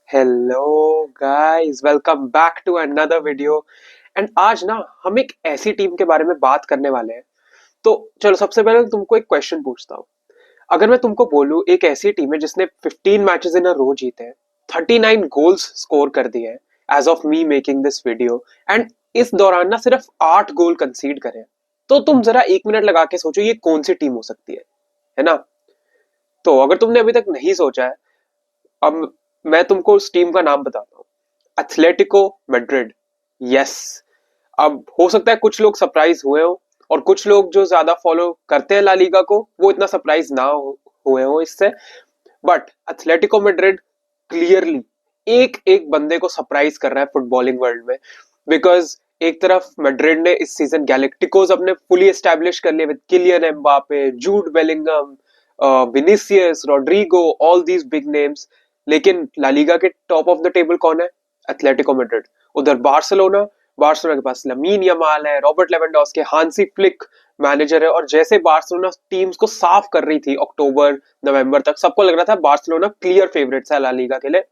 Hello guys, welcome back to another video. And आज ना हम एक ऐसी टीम के बारे में बात करने वाले हैं। तो चलो सबसे पहले तुमको एक क्वेश्चन पूछता हूँ। अगर मैं तुमको बोलूं एक ऐसी टीम है जिसने 15 मैचेस इन अ रो जीते हैं, 39 गोल्स स्कोर कर दिए हैं as of me making this video, and इस दौरान ना सिर्फ 8 गोल कंसीड करे हैं, तो तुम जरा 1 मिनट लगा के सोचो ये कौन सी टीम हो सकती है ना। तो अगर तुमने अभी तक नहीं सोचा है, अब मैं तुमको उस टीम का नाम बताता हूँ। Atletico Madrid. यस। अब हो सकता है कुछ लोग सरप्राइज हुए हो और कुछ लोग जो ज्यादा फॉलो करते हैं ला लीगा को वो इतना सरप्राइज ना हुए हो इससे। बट एथलेटिको मैड्रिड क्लियरली एक एक बंदे को सरप्राइज कर रहा है फुटबॉलिंग वर्ल्ड में। बिकॉज एक तरफ मैड्रिड ने इस सीजन गैलेक्टिकोस अपने फुली एस्टैब्लिश कर लिए with Kylian Mbappe, Jude Bellingham, Vinicius, Rodrigo, all these big names. लेकिन ला लीगा के टॉप ऑफ द टेबल कौन है? Atletico Madrid. उधर बार्सिलोना, बार्सिलोना के पास लमीन यमाल है, Robert Lewandowski, Hansi Flick manager है। और जैसे बार्सिलोना टीम्स को साफ कर रही थी अक्टूबर नवंबर तक, सबको लग रहा था बार्सिलोना क्लियर फेवरेट है ला लीगा के लिए।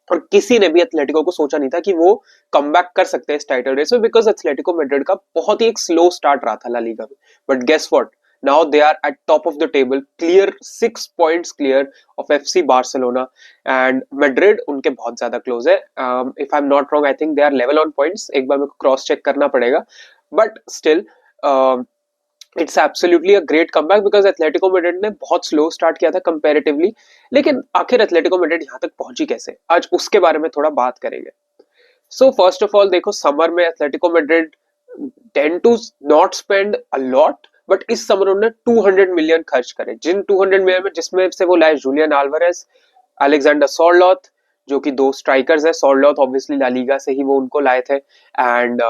और किसी ने भी एथलेटिको को सोचा नहीं था कि वो कम बैक कर सकते हैं इस टाइटल रेस में, बिकॉज एथलेटिको मैड्रिड का बहुत ही एक स्लो स्टार्ट रहा था ला लीगा में। But guess what, now they are at top of the table, clear 6 points clear of FC Barcelona. And Madrid उनके बहुत ज्यादा क्लोज है। If I am not wrong, I think they are level on points. एक बार मेरे को cross check करना पड़ेगा, but still it's absolutely a great comeback, because Atletico Madrid ने बहुत स्लो स्टार्ट किया था कंपैरेटिवली। लेकिन आखिर एथलेटिको मैड्रिड यहाँ तक पहुंची कैसे, आज उसके बारे में थोड़ा बात करेंगे। सो फर्स्ट ऑफ ऑल देखो, समर में Atletico Madrid tend to not spend a lot, but इस समर उन्होंने 200 मिलियन खर्च करे। जिन 200 मिलियन में जिसमें से वो लाए जूलियन अल्वारेज, अलेक्जेंडर सोरलोथ, जो कि दो स्ट्राइकर्स है। सोरलोथ ऑब्वियसली ला लीगा से ही वो उनको लाए थे, एंड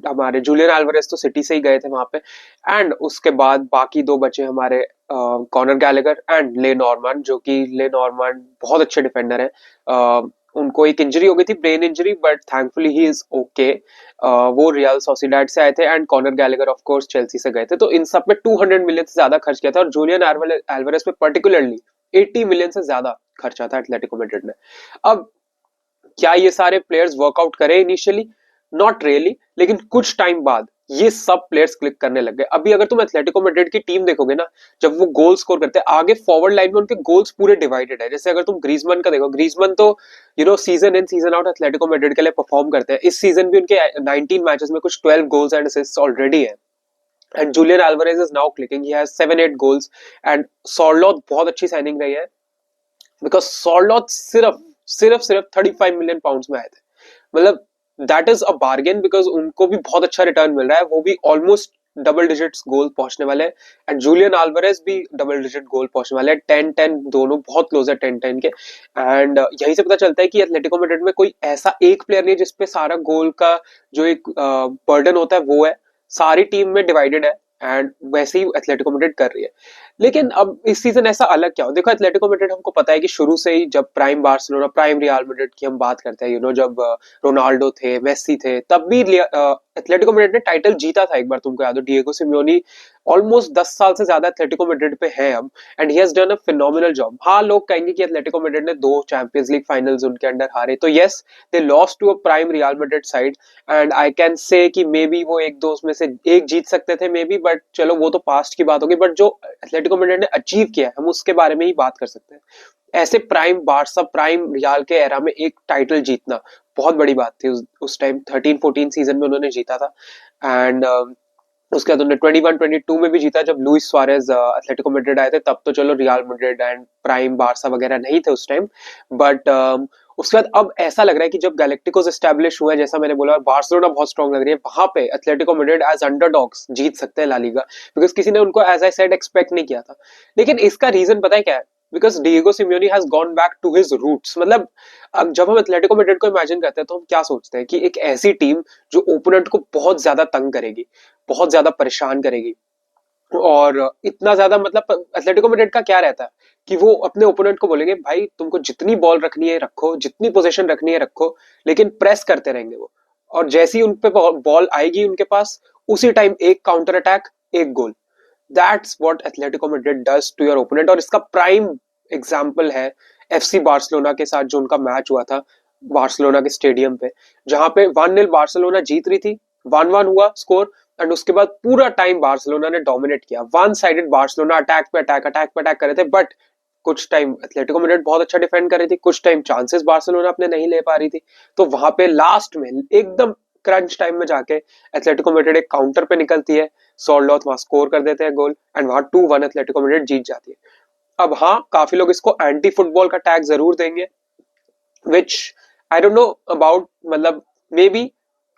हमारे जूलियन अल्वारेज तो सिटी से ही गए थे वहां पे। एंड उसके बाद बाकी दो बचे हमारे कॉनर गैलेगर एंड ले नॉर्मन, जो कि ले नॉर्मन बहुत अच्छे डिफेंडर है। उनको एक इंजरी हो गई थी, brain injury, but thankfully he is okay. वो रियल सोसिडाड से आए थे, and Conor Gallagher of course Chelsea से गए थे। तो इन सब में 200 मिलियन से ज्यादा खर्च किया था, और जूलियन एल्वारेज पे पर्टिकुलरली 80 मिलियन से ज्यादा खर्चा था एटलेटिको मैड्रिड ने। अब क्या ये सारे प्लेयर्स वर्कआउट करे इनिशियली? नॉट रियली, लेकिन कुछ टाइम बाद ये सब प्लेयर्स क्लिक करने लग गए। अभी अगर तुम एथलेटिको मैड्रिड की टीम देखोगे ना, जब वो गोल स्कोर करते हैं आगे फॉरवर्ड लाइन में, उनके गोल्स पूरे डिवाइडेड है। जैसे अगर तुम ग्रीजमैन का देखो, ग्रीजमैन तो season in season out Atletico Madrid के लिए परफॉर्म करते हैं। इस सीजन भी उनके 19 मैचेस में कुछ 12 गोल्स एंड असिस्ट्स ऑलरेडी है। And Julian Alvarez is now clicking, he has 7-8 goals. And Sorloth बहुत अच्छी साइनिंग रही है, बिकॉज सॉर्लॉथ सिर्फ 35 मिलियन पाउंड्स में आए थे। मतलब that is a bargain, because उनको भी बहुत अच्छा रिटर्न मिल रहा है। वो भी ऑलमोस्ट डबल डिजिट्स गोल पहुंचने वाले हैं, एंड जूलियन अल्वारेज भी डबल डिजिट गोल पहुंचने वाले हैं। 10-10 दोनों बहुत क्लोज है, 10-10 के। एंड यही से पता चलता है कि एथलेटिको मैड्रिड में कोई ऐसा एक प्लेयर नहीं है जिसपे सारा गोल का जो एक बर्डन होता है वो है। सारी टीम में डिवाइडेड है, एंड वैसे ही एथलेटिको मैड्रिड कर रही है। लेकिन अब इस सीजन ऐसा अलग क्या हो, देखो एथलेटिको मैड्रिड हमको पता है कि शुरू से ही, जब prime Barcelona, prime Real Madrid की हम बात करते हैं, जब रोनाल्डो थे, मेसी थे, तब भी एथलेटिको मैड्रिड ने टाइटल जीता था एक बार, तुमको याद हो। डिएगो सिमियोनी ऑलमोस्ट 10 साल से ज्यादा एथलेटिको मैड्रिड पे है अब, and he has done a phenomenal job. हाँ, लोग कहेंगे कि एथलेटिको मैड्रिड ने 2 चैंपियंस लीग फाइनल्स उनके अंडर हारे, तो yes, they lost to a prime Real Madrid side, and I can say कि मे बी वो एक दो में से एक जीत सकते थे मे बी, बट चलो वो तो पास्ट की बात होगी। बट जो एथलेटिको मैड्रिड ने अचीव किया है, हम उसके बारे में ही बात कर सकते हैं। ऐसे प्राइम बार्सा, प्राइम रियाल के एरा में एक टाइटल जीतना बहुत बड़ी बात थी। उस टाइम 13-14 सीजन में उन्होंने जीता था। एंड उसके बाद उन्होंने 21-22 में भी जीता, जब लुइस सुआरेज एथलेटिको मैड्रिड आए थे। तब तो चलो real Madrid and prime Barca वगैरह नहीं थे उस टाइम, बट उसके बाद अब ऐसा लग रहा है कि जब गैलेक्टिकोस एस्टैब्लिश हुआ है, जैसा मैंने बोला, और बार्सिलोना बहुत स्ट्रांग लग रही है, वहां पे एथलेटिको मैड्रिड एज अंडरडॉग्स जीत सकते हैं ला लीगा, बिकॉज किसी ने उनको एज आई सेड एक्सपेक्ट नहीं किया था। लेकिन इसका रीजन पता है क्या है? Because Diego Simeone has gone back to his roots. मतलब अब जब हम एथलेटिको मैड्रिड को इमेजिन करते हैं, तो हम क्या सोचते हैं कि एक ऐसी टीम जो ओपोनेंट को बहुत ज्यादा तंग करेगी, बहुत ज्यादा परेशान करेगी। और इतना ज्यादा, मतलब एथलेटिको मैड्रिड का क्या रहता है कि वो अपने ओपोनेंट को बोलेंगे, भाई तुमको जितनी बॉल रखनी है रखो, जितनी पोजीशन रखनी है रखो, लेकिन प्रेस करते रहेंगे वो। और जैसी उन पे बॉल आएगी उनके पास, उसी टाइम एक काउंटर अटैक, एक goal. That's what Atletico Madrid does to your opponent. और इसका प्राइम एग्जांपल है FC बार्सिलोना के साथ जो उनका मैच हुआ था बार्सिलोना के स्टेडियम पे, जहां पे 1-0 बार्सिलोना जीत रही थी, 1-1 हुआ स्कोर, एंड उसके बाद पूरा टाइम बार्सिलोना ने डोमिनेट किया, वन साइडेड बार्सिलोना अटैक कर रहे थे, बट कुछ टाइम एथलेटिको मैड्रिड बहुत अच्छा डिफेंड कर रही थी, कुछ टाइम चांसेस बार्सिलोना अपने नहीं ले पा रही थी। तो वहां पे लास्ट में एकदम क्रंच टाइम में जाके एथलेटिको मैड्रिड एक काउंटर पे निकलती है, सोल्डोथ वहां स्कोर कर देते हैं गोल, एंड वहां 2-1 एथलेटिको मैड्रिड जीत जाती है। अब हाँ, काफी लोग इसको एंटी फुटबॉल का टैग जरूर देंगे, which I don't know about, मतलब मे बी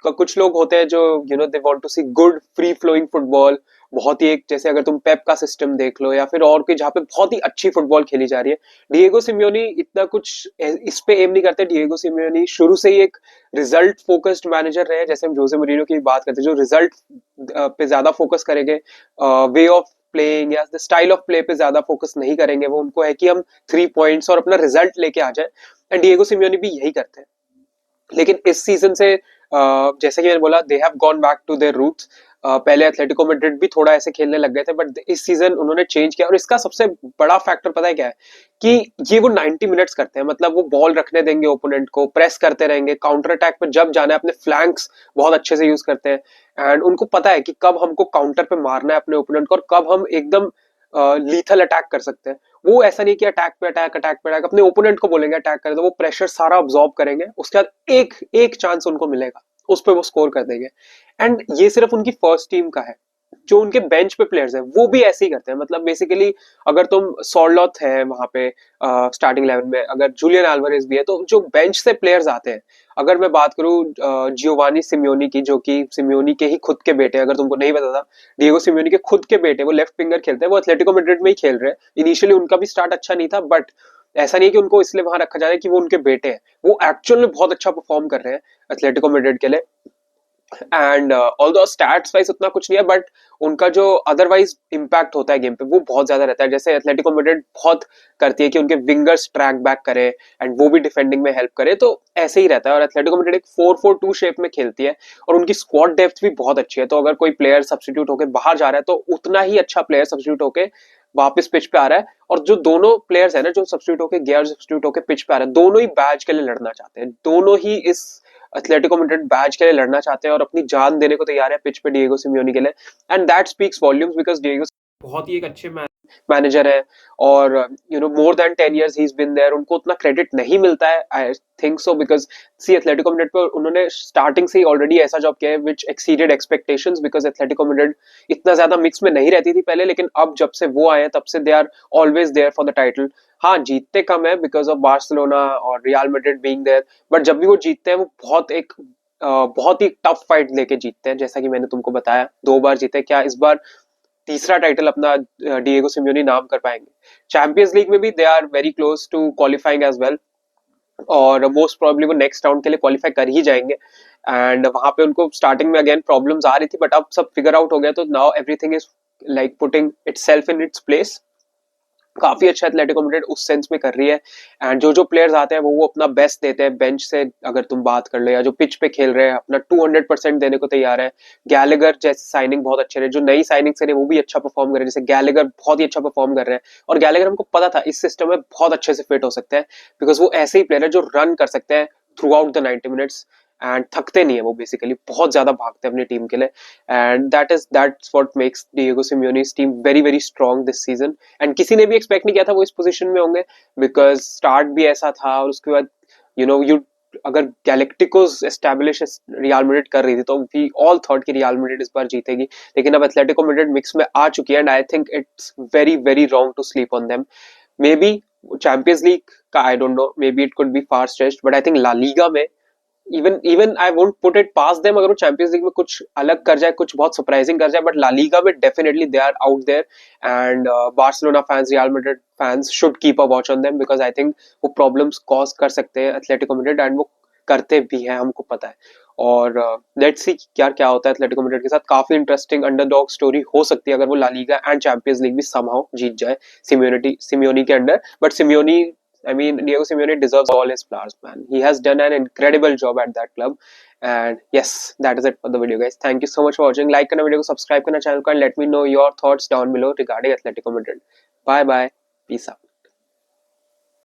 कुछ लोग होते हैं जो they want to see good free flowing football, बहुत ही एक, जैसे अगर तुम पेप का सिस्टम देख लो या फिर और कोई जहाँ पे बहुत ही अच्छी फुटबॉल खेली जा रही है। डिएगो सिमियोनी इतना कुछ इस पे एम नहीं करते। डिएगो सिमियोनी शुरू से ही एक रिजल्ट फोकस्ड मैनेजर रहे, जैसे हम जोसे मourinho की बात करते हैं, जो रिजल्ट पे ज्यादा फोकस करेंगे, वे ऑफ प्लेइंग या स्टाइल ऑफ प्ले पे ज्यादा फोकस नहीं करेंगे। वो उनको है कि हम 3 पॉइंट्स और अपना रिजल्ट लेके आ जाए, एंड डिएगो सिमियोनी भी यही करते हैं। लेकिन इस सीजन से जैसे कि मैंने बोला, they have gone back to their roots. पहले एथलेटिको मैड्रिड भी थोड़ा ऐसे खेलने लग गए थे, बट इस सीजन उन्होंने चेंज किया, और इसका सबसे बड़ा फैक्टर पता है क्या है, कि ये वो 90 मिनट्स करते हैं, मतलब वो बॉल रखने देंगे ओपोनेंट को, प्रेस करते रहेंगे, काउंटर अटैक पे जब जाना है अपने फ्लैंक्स बहुत अच्छे से यूज करते हैं, एंड उनको पता है कि कब हमको काउंटर पे मारना है अपने ओपोनेंट को और कब हम एकदम लीथल अटैक कर सकते हैं। वो ऐसा नहीं कि अटैक अपने ओपोनेंट को बोलेंगे अटैक करें, तो वो प्रेशर सारा अब्सॉर्ब करेंगे, उसके बाद एक एक चांस उनको मिलेगा, उस पर वो स्कोर कर देंगे। एंड ये सिर्फ उनकी फर्स्ट टीम का है, जो उनके बेंच पे प्लेयर्स हैं वो भी ऐसे ही करते हैं। मतलब बेसिकली अगर तुम सॉल्डॉथ है वहां पे स्टार्टिंग 11 में, अगर जूलियन एल्वारेज भी है, तो जो बेंच से प्लेयर्स आते हैं, अगर मैं बात करूं जियोवानी सिमियोनी की, जो कि सिमियोनी के ही खुद के बेटे, अगर तुमको नहीं पता था, डिएगो सिमियोनी के खुद के बेटे, वो लेफ्ट विंगर खेलते हैं, वो एथलेटिको मैड्रिड में ही खेल रहे हैं। इनिशियली उनका भी स्टार्ट अच्छा नहीं था, बट ऐसा नहीं है कि उनको इसलिए वहां रखा जा रहा है कि वो उनके बेटे हैं, वो एक्चुअल में बहुत अच्छा परफॉर्म कर रहे हैं एथलेटिको मैड्रिड के लिए। एंड ऑल्दो स्टैट्स वाइज उतना कुछ नहीं है, बट उनका जो अदरवाइज इम्पैक्ट होता है गेम पे वो बहुत ज्यादा रहता है। जैसे एथलेटिको मैड्रिड बहुत करती है कि उनके विंगर्स ट्रैक बैक करे एंड वो भी डिफेंडिंग में हेल्प करे, तो ऐसे ही रहता है। और एथलेटिको मैड्रिड एक 4-4-2 शेप में खेलती है, और उनकी स्क्वाड डेप्थ भी बहुत अच्छी है, तो अगर कोई प्लेयर सब्स्टिट्यूट होकर बाहर जा रहा है तो उतना ही अच्छा प्लेयर सब्स्टिट्यूट होकर वापस पिच पे आ रहा है। और जो दोनों प्लेयर्स है ना, जो सब्स्टिट्यूट होकर गैर सब्स्टिट्यूट होकर पिच पे आ रहे हैं, दोनों ही बैच के लिए लड़ना चाहते हैं, दोनों ही इस एथलेटिको मैड्रिड बैच के लिए लड़ना चाहते हैं और अपनी जान देने को तैयार है पिच पे डिएगो सिमियोनी के लिए। And that speaks volumes, because Diego बहुत ही एक अच्छे मैनेजर है, और more than 10 years he been there. उनको उतना क्रेडिट नहीं मिलता है, I think so, because see Atletico Madrid पर उन्होंने स्टार्टिंग से ही ऑलरेडी ऐसा जॉब किया है which exceeded expectations, because Atletico Madrid इतना ज्यादा मिक्स में नहीं रहती थी पहले, लेकिन अब जब से वो आए हैं तब से they are always there for the title. हाँ, जीतते कम है बिकॉज ऑफ बार्सिलोना और Real Madrid being there, but जब भी वो जीतते हैं वो बहुत ही टफ फाइट लेके जीतते हैं। जैसा कि मैंने तुमको बताया, 2 बार जीते, क्या इस बार तीसरा टाइटल अपना डिएगो सिमियोनी नाम कर पाएंगे। चैंपियंस लीग में भी they are very close to qualifying as well, और मोस्ट प्रोबेबली वो नेक्स्ट राउंड के लिए क्वालिफाई कर ही जाएंगे। एंड वहां पे उनको स्टार्टिंग में अगेन प्रॉब्लम्स आ रही थी, बट अब सब फिगर आउट हो गया, तो now everything is like putting itself in its place. काफी अच्छा एथलेटिको मैड्रिड उस सेंस में कर रही है, एंड जो जो प्लेयर्स आते हैं वो अपना बेस्ट देते हैं। बेंच से अगर तुम बात कर लो, या जो पिच पे खेल रहे हैं अपना 200% देने को तैयार है। गैलेगर जैसे साइनिंग बहुत अच्छे रहे, जो नई साइनिंग से रहे वो भी अच्छा परफॉर्म कर रहे हैं, जैसे गैलेगर बहुत ही अच्छा परफॉर्म कर रहे हैं, और गैलेगर हमको पता था इस सिस्टम में बहुत अच्छे से फिट हो सकते हैं, बिकॉज वो ऐसे ही प्लेयर है जो रन कर सकते हैं through out the 90 minutes, and थकते नहीं है। वो बेसिकली बहुत ज्यादा भागते हैं अपनी टीम के लिए, and that's what makes Diego Simeone's team very very strong this season. And किसी ने भी एक्सपेक्ट नहीं किया था वो इस पोजीशन में होंगे, बिकॉज स्टार्ट भी ऐसा था, और उसके बाद यू अगर गैलेक्टिकोस एस्टैब्लिश रियल मैड्रिड कर रही थी तो वी ऑल थॉट कि रियल मैड्रिड इस बार जीतेगी, लेकिन अब एथलेटिको मैड्रिड मिक्स में आ चुकी है, and I think it's very very wrong to sleep on them. Maybe Champions League का I don't know, maybe it could be far stretched, but I think La Liga में even I won't put it past them, अगर वो champions League में कुछ अलग कर जाए, कुछ बहुत सरप्राइजिंग कर जाए, बट ला लीगा में definitely they are out there. And Barcelona fans, Real Madrid fans should keep a watch on them, because I think वो प्रॉब्लम्स कॉज कर सकते हैं एथलेटिको मैड्रिड, एंड वो करते भी हैं, हमको पता है। और लेट्स सी क्या क्या होता है एथलेटिको मैड्रिड के साथ। काफी इंटरेस्टिंग अंडरडॉग स्टोरी हो सकती है अगर वो La Liga and Champions League भी समहाउ जीत जाए सिमियोनी के under. But Simeone, I mean, Diego Simeone deserves all his flowers, man. He has done an incredible job at that club. And yes, that is it for the video, guys. Thank you so much for watching. Like करना video को, subscribe करना channel को, and let me know your thoughts down below regarding Atletico Madrid. Bye bye. Peace out.